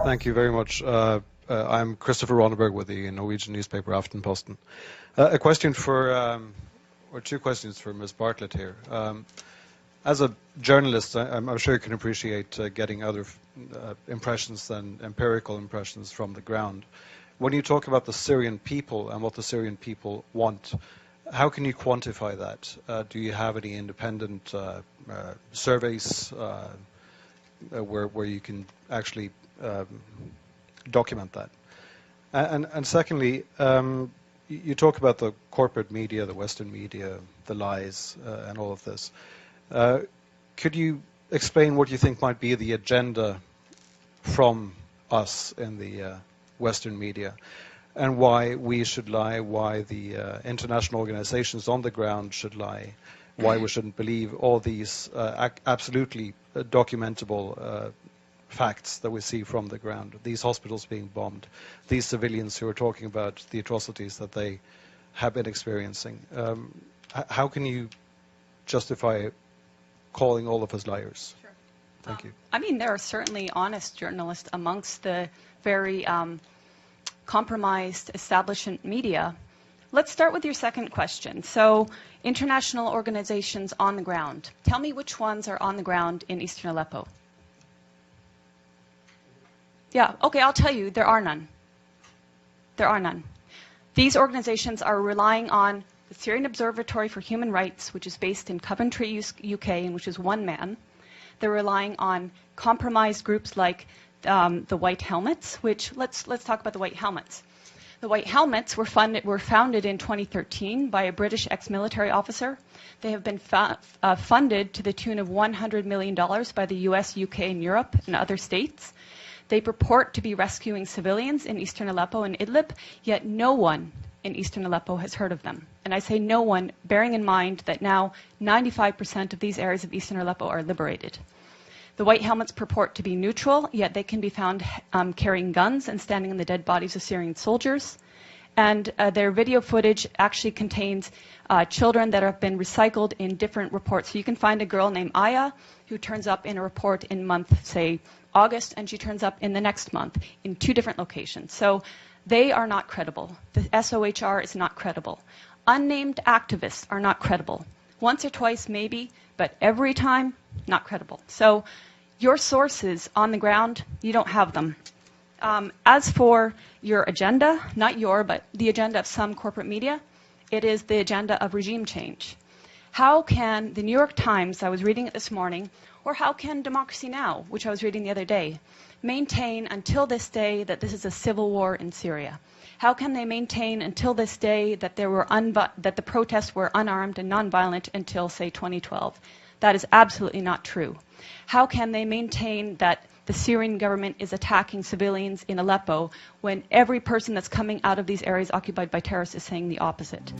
Thank you very much. I'm Christopher Ronneberg with the Norwegian newspaper Aftenposten. A question for, or two questions for Ms. Bartlett here. As a journalist, I'm sure you can appreciate getting other impressions than empirical impressions from the ground. When you talk about the Syrian people and what the Syrian people want, how can you quantify that? Do you have any independent surveys where you can actually document that? And secondly, you talk about the corporate media, the Western media, the lies, and all of this. Could you explain what you think might be the agenda from us in the Western media, and why we should lie, why the international organizations on the ground should lie, why we shouldn't believe all these absolutely documentable facts that we see from the ground, these hospitals being bombed, these civilians who are talking about the atrocities that they have been experiencing. How can you justify calling all of us liars? Sure. Thank you. I mean, there are certainly honest journalists amongst the very compromised establishment media. Let's start with your second question. So, international organizations on the ground. Tell me which ones are on the ground in eastern Aleppo. Yeah, okay, I'll tell you, there are none. There are none. These organizations are relying on the Syrian Observatory for Human Rights, which is based in Coventry, UK, and which is one man. They're relying on compromised groups like the White Helmets, which, let's talk about the White Helmets. The White Helmets were founded in 2013 by a British ex-military officer. They have been funded to the tune of $100 million by the US, UK, and Europe and other states. They purport to be rescuing civilians in eastern Aleppo and Idlib, yet no one in eastern Aleppo has heard of them. And I say no one, bearing in mind that now 95% of these areas of eastern Aleppo are liberated. The White Helmets purport to be neutral, yet they can be found carrying guns and standing on the dead bodies of Syrian soldiers. And their video footage actually contains children that have been recycled in different reports. So you can find a girl named Aya who turns up in a report in month, say, August, and she turns up in the next month in 2 different locations. So they are not credible. The SOHR is not credible. Unnamed activists are not credible. Once or twice, maybe, but every time, not credible. So your sources on the ground, you don't have them. As for your agenda, not your, but the agenda of some corporate media, it is the agenda of regime change. How can the New York Times, I was reading it this morning, or how can Democracy Now!, which I was reading the other day, maintain until this day that this is a civil war in Syria? How can they maintain until this day that that the protests were unarmed and nonviolent until, say, 2012? That is absolutely not true. How can they maintain that the Syrian government is attacking civilians in Aleppo when every person that's coming out of these areas occupied by terrorists is saying the opposite?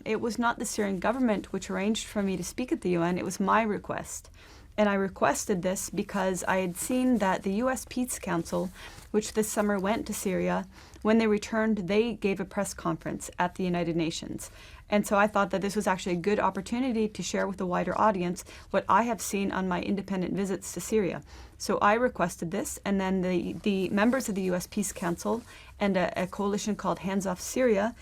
It was not the Syrian government which arranged for me to speak at the UN, it was my request. And I requested this because I had seen that the US Peace Council, which this summer went to Syria, when they returned, they gave a press conference at the United Nations. And so I thought that this was actually a good opportunity to share with the wider audience what I have seen on my independent visits to Syria. So I requested this, and then the members of the US Peace Council and a coalition called Hands Off Syria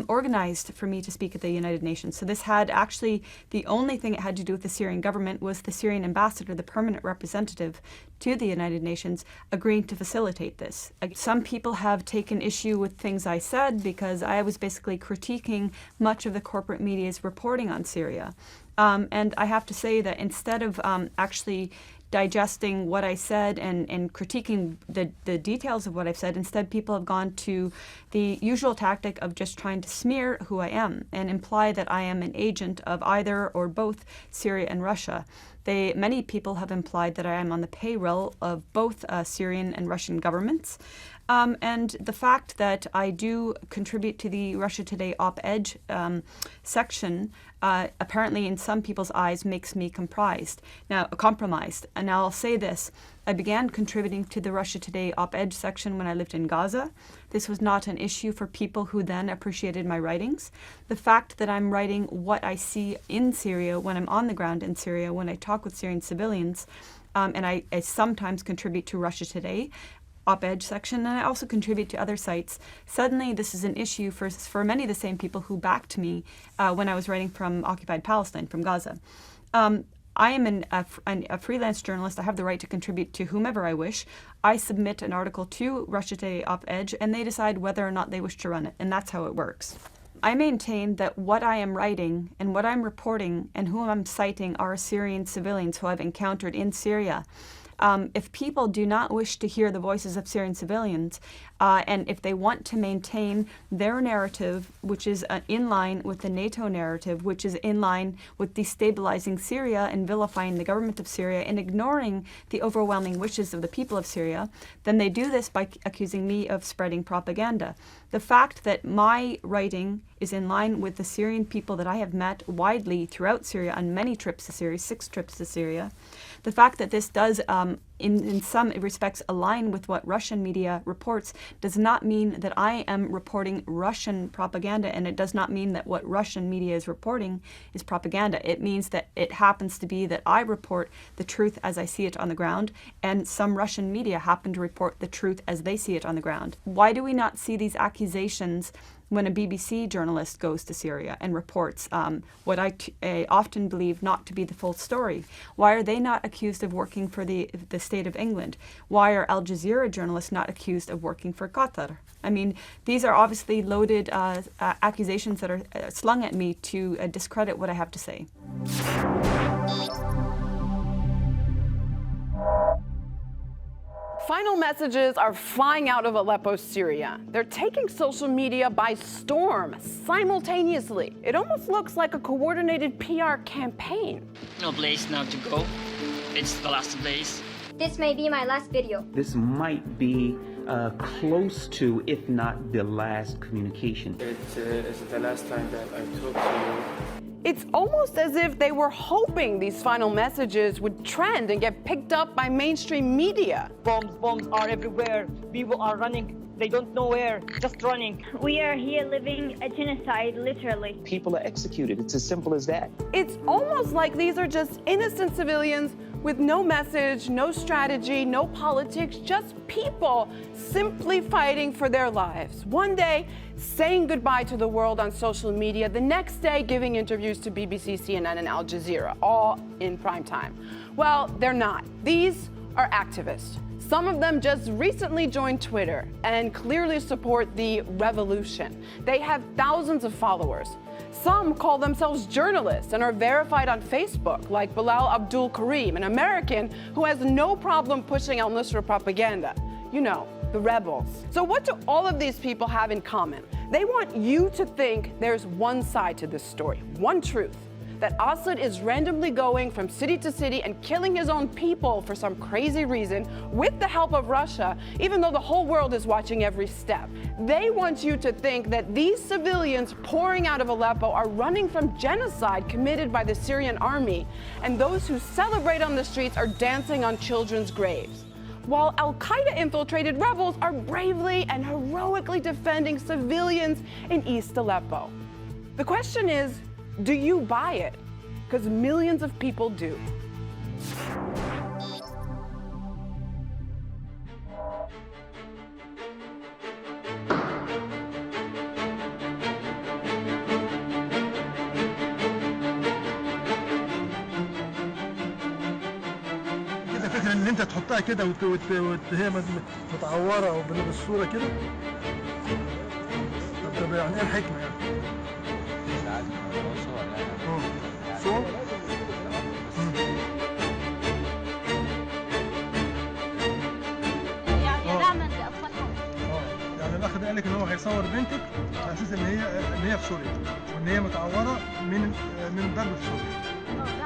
organized for me to speak at the United Nations. So this had actually, the only thing it had to do with the Syrian government was the Syrian ambassador, the permanent representative to the United Nations, agreeing to facilitate this. Some people have taken issue with things I said because I was basically critiquing much of the corporate media's reporting on Syria. And I have to say that instead of actually digesting what I said and critiquing the details of what I've said, instead people have gone to the usual tactic of just trying to smear who I am and imply that I am an agent of either or both Syria and Russia. Many people have implied that I am on the payroll of both Syrian and Russian governments. And the fact that I do contribute to the Russia Today op-ed section apparently in some people's eyes makes me compromised. And now I'll say this. I began contributing to the Russia Today op-ed section when I lived in Gaza. This was not an issue for people who then appreciated my writings. The fact that I'm writing what I see in Syria when I'm on the ground in Syria, when I talk with Syrian civilians, and I sometimes contribute to Russia Today op-ed section, and I also contribute to other sites. Suddenly, this is an issue for many of the same people who backed me when I was writing from occupied Palestine, from Gaza. I am a freelance journalist. I have the right to contribute to whomever I wish. I submit an article to Russia Today op-ed, and they decide whether or not they wish to run it, and that's how it works. I maintain that what I am writing and what I'm reporting and whom I'm citing are Syrian civilians who I've encountered in Syria. If people do not wish to hear the voices of Syrian civilians, and if they want to maintain their narrative, which is in line with the NATO narrative, which is in line with destabilizing Syria and vilifying the government of Syria and ignoring the overwhelming wishes of the people of Syria, then they do this by accusing me of spreading propaganda. The fact that my writing is in line with the Syrian people that I have met widely throughout Syria on many trips to Syria, 6 trips to Syria, the fact that this does in some respects align with what Russian media reports does not mean that I am reporting Russian propaganda, and it does not mean that what Russian media is reporting is propaganda. It means that it happens to be that I report the truth as I see it on the ground, and some Russian media happen to report the truth as they see it on the ground. Why do we not see these accusations when a BBC journalist goes to Syria and reports what I often believe not to be the full story? Why are they not accused of working for the state of England? Why are Al Jazeera journalists not accused of working for Qatar? I mean, these are obviously loaded accusations that are slung at me to discredit what I have to say. Final messages are flying out of Aleppo, Syria. They're taking social media by storm simultaneously. It almost looks like a coordinated PR campaign. No place now to go. It's the last place. This may be my last video. This might be close to, if not the last communication. It is the last time that I talk to you. It's almost as if they were hoping these final messages would trend and get picked up by mainstream media. Bombs are everywhere. People are running. They don't know where, just running. We are here living a genocide, literally. People are executed. It's as simple as that. It's almost like these are just innocent civilians with no message, no strategy, no politics, just people simply fighting for their lives. One day, saying goodbye to the world on social media, the next day giving interviews to BBC, CNN, and Al Jazeera, all in prime time. Well, they're not. These are activists. Some of them just recently joined Twitter and clearly support the revolution. They have thousands of followers. Some call themselves journalists and are verified on Facebook, like Bilal Abdul Karim, an American who has no problem pushing al-Nusra propaganda. You know, the rebels. So what do all of these people have in common? They want you to think there's one side to this story, one truth, that Assad is randomly going from city to city and killing his own people for some crazy reason with the help of Russia, even though the whole world is watching every step. They want you to think that these civilians pouring out of Aleppo are running from genocide committed by the Syrian army, and those who celebrate on the streets are dancing on children's graves, while al-Qaeda-infiltrated rebels are bravely and heroically defending civilians in East Aleppo. The question is, do you buy it? Because millions of people do. كده فكرة ان انت تحطها كده وهي متعورة او بالصورة كده. طب يعني ايه الحكمة يعني؟ صور؟ يعني دعما لأطفالهم. يعني الاخ ده قال لك ان هو هيصور بنتك على اساس ان هي في سوريا وان هي متعورة من ضرب في سوريا.